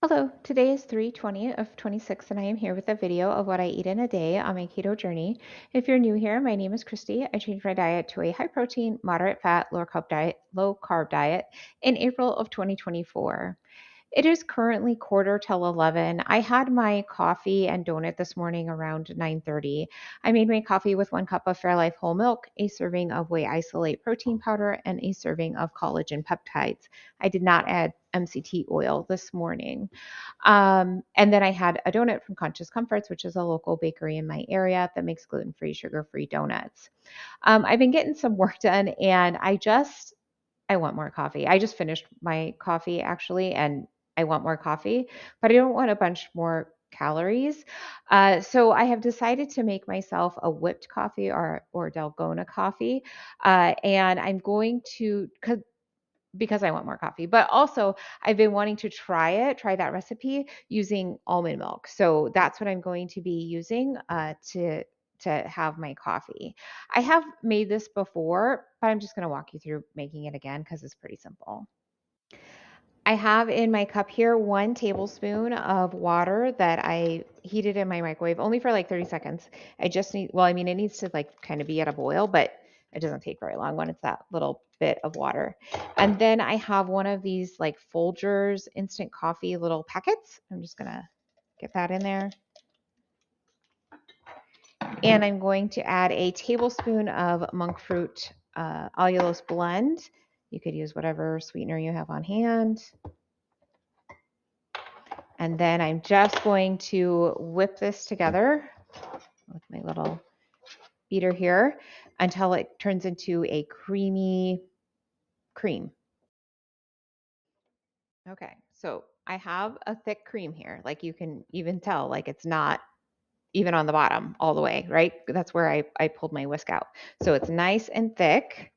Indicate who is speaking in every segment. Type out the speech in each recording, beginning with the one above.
Speaker 1: Hello, today is 3/20 of 26 and I am here with a video of what I eat in a day on my keto journey. If you're new here, my name is Christy. I changed my diet to a high protein, moderate fat, low carb diet in April of 2024. It is currently quarter till 11. I had my coffee and donut this morning around 9:30. I made my coffee with 1 cup of Fairlife whole milk, a serving of whey isolate protein powder, and a serving of collagen peptides. I did not add MCT oil this morning. And then I had a donut from Conscious Comforts, which is a local bakery in my area that makes gluten-free, sugar-free donuts. I've been getting some work done and I want more coffee. I just finished my coffee actually, and I want more coffee, but I don't want a bunch more calories. So I have decided to make myself a whipped coffee or Dalgona coffee, and I'm going to because I want more coffee. But also, I've been wanting to try that recipe using almond milk. So that's what I'm going to be using to have my coffee. I have made this before, but I'm just going to walk you through making it again because it's pretty simple. I have in my cup here 1 tablespoon of water that I heated in my microwave only for like 30 seconds. I just need, well, I mean, it needs to like kind of be at a boil, but it doesn't take very long when it's that little bit of water. And then I have one of these like Folgers instant coffee little packets. I'm just going to get that in there. And I'm going to add a tablespoon of monk fruit allulose blend. You could use whatever sweetener you have on hand. And then I'm just going to whip this together with my little beater here until it turns into a creamy cream. Okay, so I have a thick cream here. Like you can even tell, like it's not even on the bottom all the way, right? That's where I pulled my whisk out. So it's nice and thick.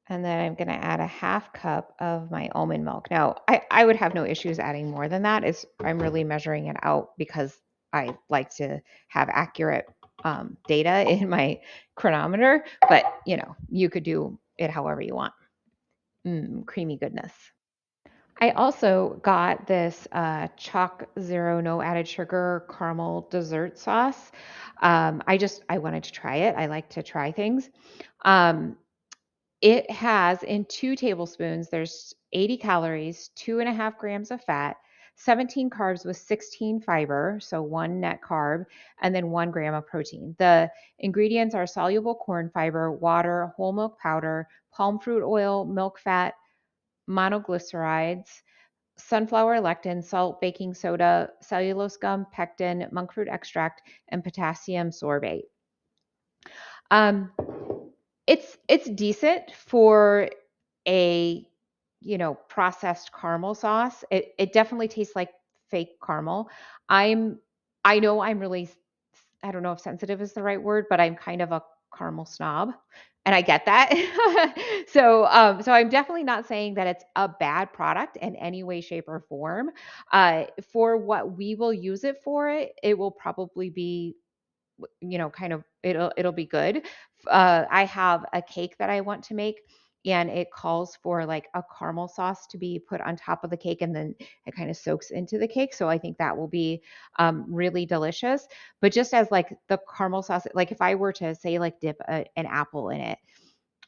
Speaker 1: And then I'm going to add a 1/2 cup of my almond milk. Now, I would have no issues adding more than that. I'm really measuring it out because I like to have accurate data in my chronometer. But, you could do it however you want. Creamy goodness. I also got this Choc Zero No Added Sugar caramel dessert sauce. I wanted to try it. I like to try things. Um, It has in 2 tablespoons, there's 80 calories, 2.5 grams of fat, 17 carbs with 16 fiber, so 1 net carb, and then 1 gram of protein. The ingredients are soluble corn fiber, water, whole milk powder, palm fruit oil, milk fat, monoglycerides, sunflower lectin, salt, baking soda, cellulose gum, pectin, monk fruit extract, and potassium sorbate. Um, it's decent for a processed caramel sauce. It definitely tastes like fake caramel. I'm I know I'm really I don't know if sensitive is the right word, but I'm kind of a caramel snob, and I get that. So I'm definitely not saying that it's a bad product in any way, shape, or form. For what we will use it for, it will probably be kind of it'll be good. I have a cake that I want to make and it calls for like a caramel sauce to be put on top of the cake and then it kind of soaks into the cake. So I think that will be really delicious. But just as like the caramel sauce, like if I were to say like dip an apple in it,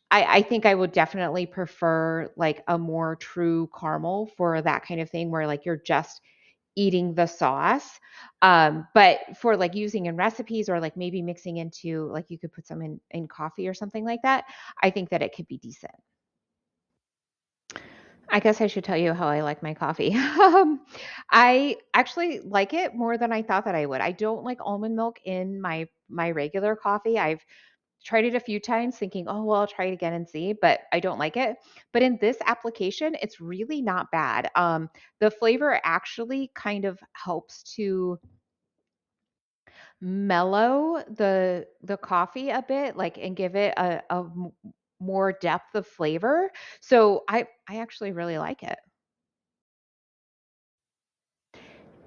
Speaker 1: I think I would definitely prefer like a more true caramel for that kind of thing where like you're just eating the sauce. But for like using in recipes or like maybe mixing into like you could put some in coffee or something like that, I think that it could be decent. I guess I should tell you how I like my coffee. I actually like it more than I thought that I would. I don't like almond milk in my regular coffee. I've tried it a few times thinking, "Oh, well, I'll try it again and see," but I don't like it. But in this application, it's really not bad. The flavor actually kind of helps to mellow the coffee a bit, like, and give it more depth of flavor. So I actually really like it.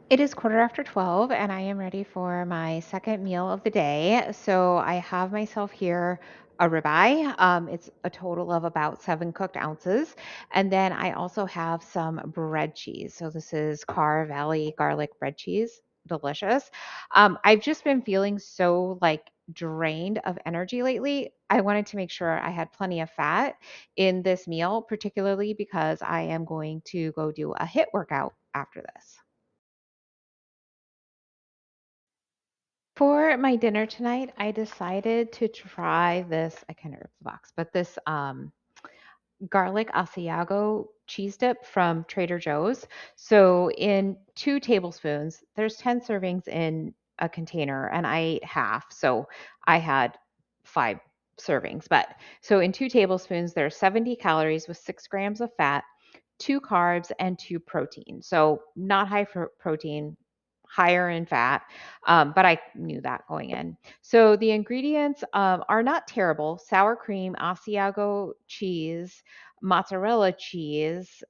Speaker 1: It is quarter after 12 and I am ready for my second meal of the day. So I have myself here a ribeye. It's a total of about 7 cooked ounces. And then I also have some bread cheese. So this is Car Valley garlic bread cheese. Delicious. I've just been feeling so like drained of energy lately. I wanted to make sure I had plenty of fat in this meal, particularly because I am going to go do a HIIT workout after this. For my dinner tonight, I decided to try this. I can't remember the box, but this garlic Asiago cheese dip from Trader Joe's. So in 2 tablespoons, there's 10 servings in a container, and I ate half. So I had 5 servings. But so in 2 tablespoons, there's 70 calories with 6 grams of fat, 2 carbs, and 2 protein. So not high for protein, higher in fat. But I knew that going in. So the ingredients are not terrible: sour cream, Asiago cheese, mozzarella cheese,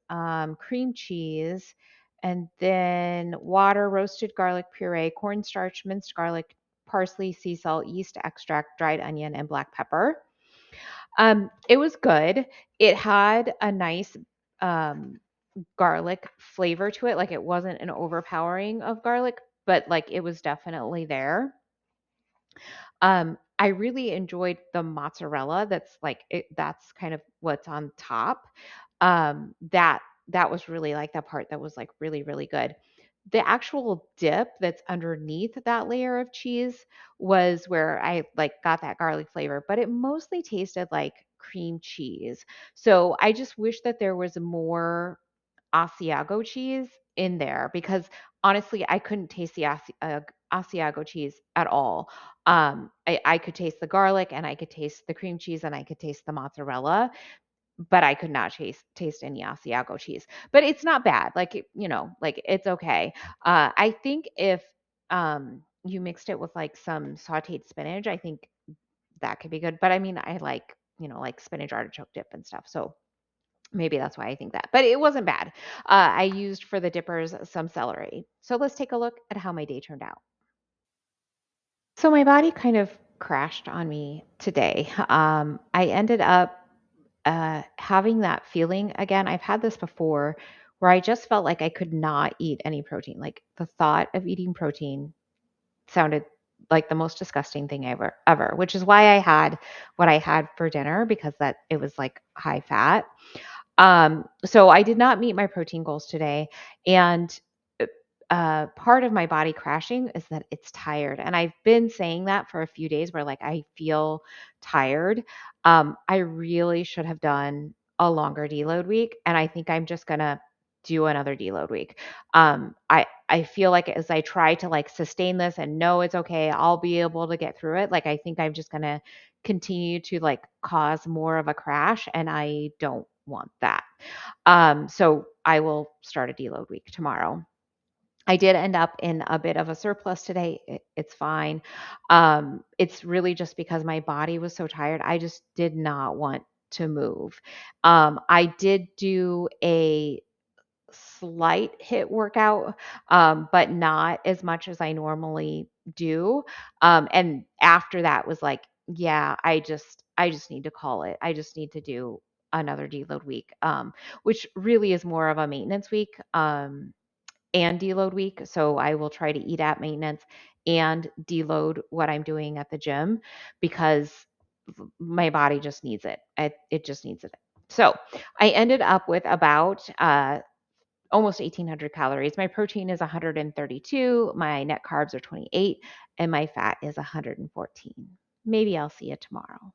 Speaker 1: cream cheese, and then water, roasted garlic puree, cornstarch, minced garlic, parsley, sea salt, yeast extract, dried onion, and black pepper. It was good. It had a nice um, garlic flavor to it. Like it wasn't an overpowering of garlic, but like it was definitely there. I really enjoyed the mozzarella that's like that's kind of what's on top. That was really like that part that was like really, really good. The actual dip that's underneath that layer of cheese was where I like got that garlic flavor, but it mostly tasted like cream cheese. So I just wish that there was more Asiago cheese in there because honestly, I couldn't taste the Asiago cheese at all. I could taste the garlic and I could taste the cream cheese and I could taste the mozzarella, but I could not taste any Asiago cheese. But it's not bad. Like like it's okay. I think if you mixed it with like some sautéed spinach, I think that could be good. But I mean, I like like spinach artichoke dip and stuff. So maybe that's why I think that. But it wasn't bad. I used for the dippers some celery. So let's take a look at how my day turned out. So my body kind of crashed on me today. I ended up having that feeling again. I've had this before where I just felt like I could not eat any protein. Like the thought of eating protein sounded like the most disgusting thing ever, which is why I had what I had for dinner because that it was like high fat. So I did not meet my protein goals today. And part of my body crashing is that it's tired. And I've been saying that for a few days where like I feel tired. I really should have done a longer deload week. And I think I'm just going to do another deload week. I feel like as I try to like sustain this and know it's okay, I'll be able to get through it. Like I think I'm just going to continue to like cause more of a crash and I don't want that. So I will start a deload week tomorrow. I did end up in a bit of a surplus today. It's fine. It's really just because my body was so tired. I just did not want to move. I did do a slight HIIT workout, but not as much as I normally do. And after that was like, yeah, I just need to call it. I just need to do another deload week, which really is more of a maintenance week. And deload week. So I will try to eat at maintenance and deload what I'm doing at the gym because my body just needs it. It just needs it. So I ended up with about almost 1,800 calories. My protein is 132, my net carbs are 28, and my fat is 114. Maybe I'll see you tomorrow.